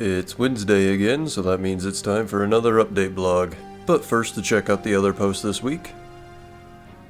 It's Wednesday again, so that means it's time for another update blog. But first to check out the other post this week.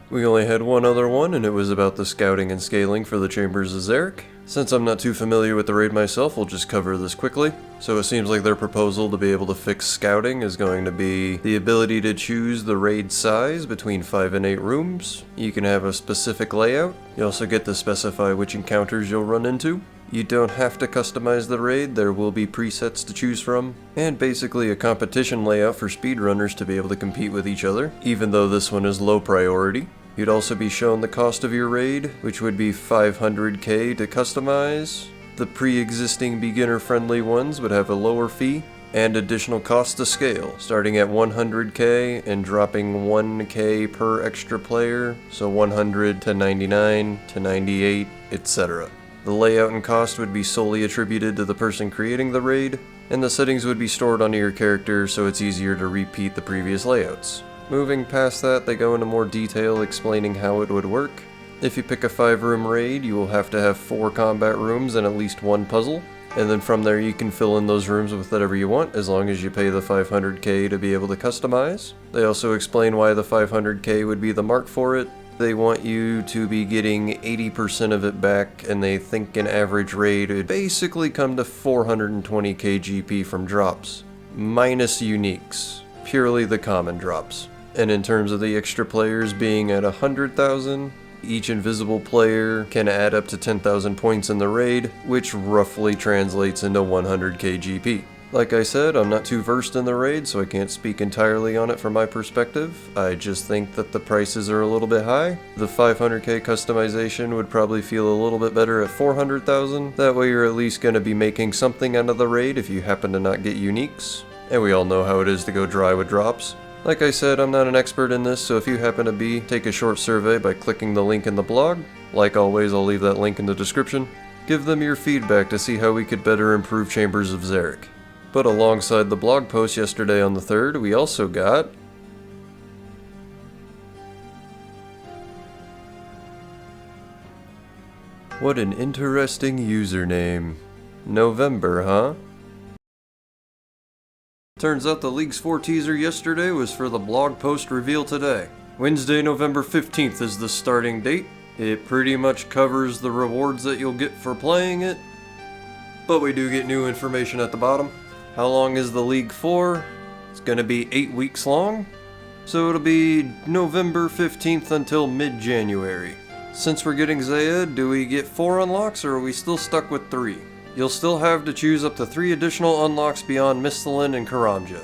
We only had one other one, and it was about the scouting and scaling for the Chambers of Xeric. Since I'm not too familiar with the raid myself, we'll just cover this quickly. So it seems like their proposal to be able to fix scouting is going to be the ability to choose the raid size between 5 and 8 rooms. You can have a specific layout. You also get to specify which encounters you'll run into. You don't have to customize the raid, there will be presets to choose from, and basically a competition layout for speedrunners to be able to compete with each other, even though this one is low priority. You'd also be shown the cost of your raid, which would be 500k to customize. The pre-existing beginner-friendly ones would have a lower fee, and additional cost to scale, starting at 100k and dropping 1k per extra player, so 100 to 99 to 98, etc. The layout and cost would be solely attributed to the person creating the raid, and the settings would be stored onto your character so it's easier to repeat the previous layouts. Moving past that, they go into more detail explaining how it would work. If you pick a 5-room raid, you will have to have 4 combat rooms and at least 1 puzzle, and then from there you can fill in those rooms with whatever you want as long as you pay the 500k to be able to customize. They also explain why the 500k would be the mark for it. They want you to be getting 80% of it back, and they think an average raid would basically come to 420k GP from drops, minus uniques, purely the common drops. And in terms of the extra players being at 100,000, each invisible player can add up to 10,000 points in the raid, which roughly translates into 100k GP. Like I said, I'm not too versed in the raid, so I can't speak entirely on it from my perspective. I just think that the prices are a little bit high. The 500k customization would probably feel a little bit better at 400,000. That way you're at least going to be making something out of the raid if you happen to not get uniques. And we all know how it is to go dry with drops. Like I said, I'm not an expert in this, so if you happen to be, take a short survey by clicking the link in the blog. Like always, I'll leave that link in the description. Give them your feedback to see how we could better improve Chambers of Xeric. But alongside the blog post yesterday on the 3rd, we also got what an interesting username. November, huh? Turns out the League's 4 teaser yesterday was for the blog post reveal today. Wednesday, November 15th is the starting date. It pretty much covers the rewards that you'll get for playing it, but we do get new information at the bottom. How long is the League for? It's gonna be 8 weeks long, so it'll be November 15th until mid-January. Since we're getting Zayed, do we get 4 unlocks or are we still stuck with 3? You'll still have to choose up to 3 additional unlocks beyond Misthalin and Karamja.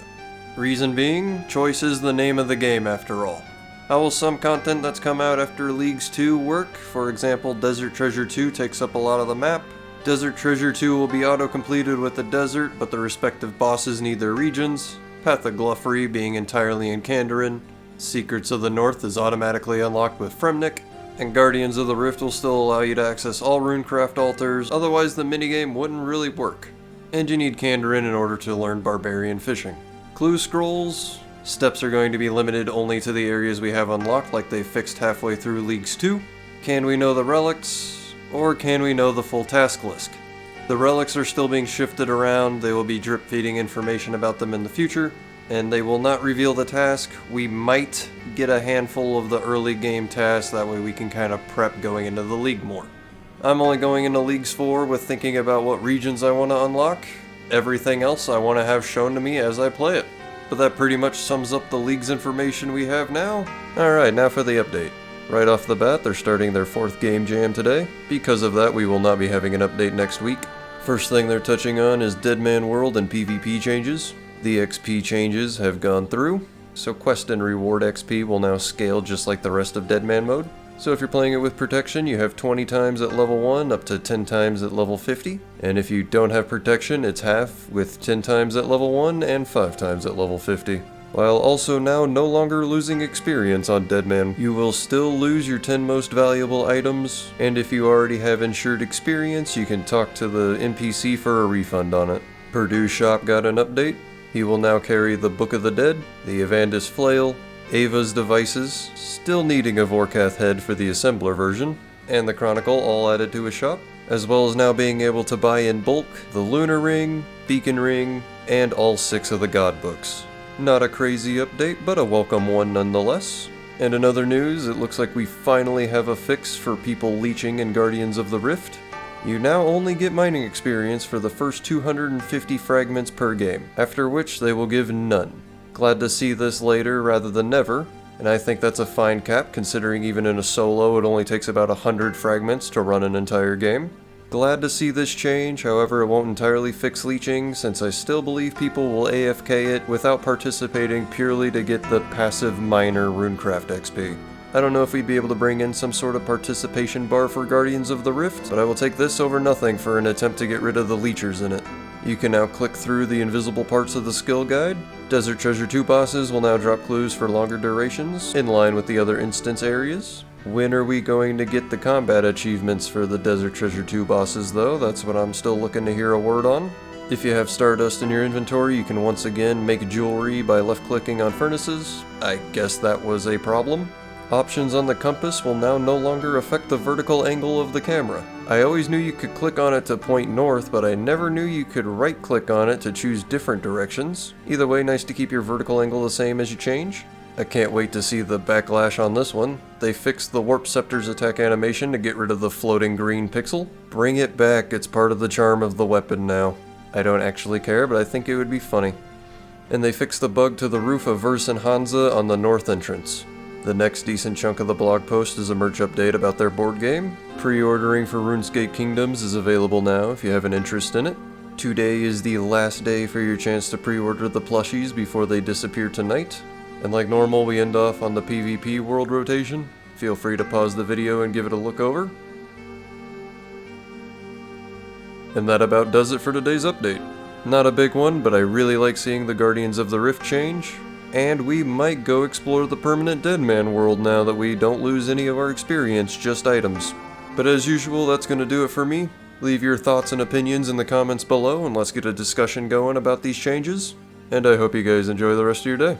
Reason being, choice is the name of the game after all. How will some content that's come out after Leagues 2 work? For example, Desert Treasure 2 takes up a lot of the map. Desert Treasure 2 will be auto-completed with the desert, but the respective bosses need their regions. Path of Gluffery being entirely in Kandarin. Secrets of the North is automatically unlocked with Fremnik. And Guardians of the Rift will still allow you to access all runecraft altars, otherwise the minigame wouldn't really work. And you need Kandarin in order to learn Barbarian Fishing. Clue Scrolls. Steps are going to be limited only to the areas we have unlocked like they fixed halfway through Leagues 2. Can we know the relics? Or can we know the full task list? The relics are still being shifted around, they will be drip feeding information about them in the future, and they will not reveal the task. We might get a handful of the early game tasks, that way we can kind of prep going into the League more. I'm only going into Leagues 4 with thinking about what regions I want to unlock. Everything else I want to have shown to me as I play it. But that pretty much sums up the League's information we have now. Alright, now for the update. Right off the bat, they're starting their 4th game jam today. Because of that, we will not be having an update next week. First thing they're touching on is Deadman World and PvP changes. The XP changes have gone through, so quest and reward XP will now scale just like the rest of Deadman mode. So if you're playing it with protection, you have 20 times at level 1 up to 10 times at level 50. And if you don't have protection, it's half with 10 times at level 1 and 5 times at level 50. While also now no longer losing experience on Deadman, you will still lose your 10 most valuable items, and if you already have insured experience, you can talk to the NPC for a refund on it. Purdue Shop got an update. He will now carry the Book of the Dead, the Evandis Flail, Ava's devices, still needing a Vorkath head for the assembler version, and the Chronicle all added to his shop. as well as now being able to buy in bulk the Lunar Ring, Beacon Ring, and all 6 of the God Books. Not a crazy update, but a welcome one nonetheless. And in other news, it looks like we finally have a fix for people leeching in Guardians of the Rift. You now only get mining experience for the first 250 fragments per game, after which they will give none. Glad to see this later rather than never, and I think that's a fine cap considering even in a solo it only takes about 100 fragments to run an entire game. Glad to see this change, however it won't entirely fix leeching since I still believe people will AFK it without participating purely to get the passive minor runecraft XP. I don't know if we'd be able to bring in some sort of participation bar for Guardians of the Rift, but I will take this over nothing for an attempt to get rid of the leechers in it. You can now click through the invisible parts of the skill guide. Desert Treasure 2 bosses will now drop clues for longer durations, in line with the other instance areas. When are we going to get the combat achievements for the Desert Treasure 2 bosses though? That's what I'm still looking to hear a word on. If you have Stardust in your inventory, you can once again make jewelry by left-clicking on furnaces. I guess that was a problem. Options on the compass will now no longer affect the vertical angle of the camera. I always knew you could click on it to point north, but I never knew you could right-click on it to choose different directions. Either way, nice to keep your vertical angle the same as you change. I can't wait to see the backlash on this one. They fixed the Warp Scepter's attack animation to get rid of the floating green pixel. Bring it back, it's part of the charm of the weapon now. I don't actually care, but I think it would be funny. And they fixed the bug to the roof of Verse and Hansa on the north entrance. The next decent chunk of the blog post is a merch update about their board game. Pre-ordering for RuneScape Kingdoms is available now if you have an interest in it. Today is the last day for your chance to pre-order the plushies before they disappear tonight. And like normal, we end off on the PvP world rotation. Feel free to pause the video and give it a look over. And that about does it for today's update. Not a big one, but I really like seeing the Guardians of the Rift change. And we might go explore the permanent Deadman world now that we don't lose any of our experience, just items. But as usual, that's going to do it for me. Leave your thoughts and opinions in the comments below and let's get a discussion going about these changes. And I hope you guys enjoy the rest of your day.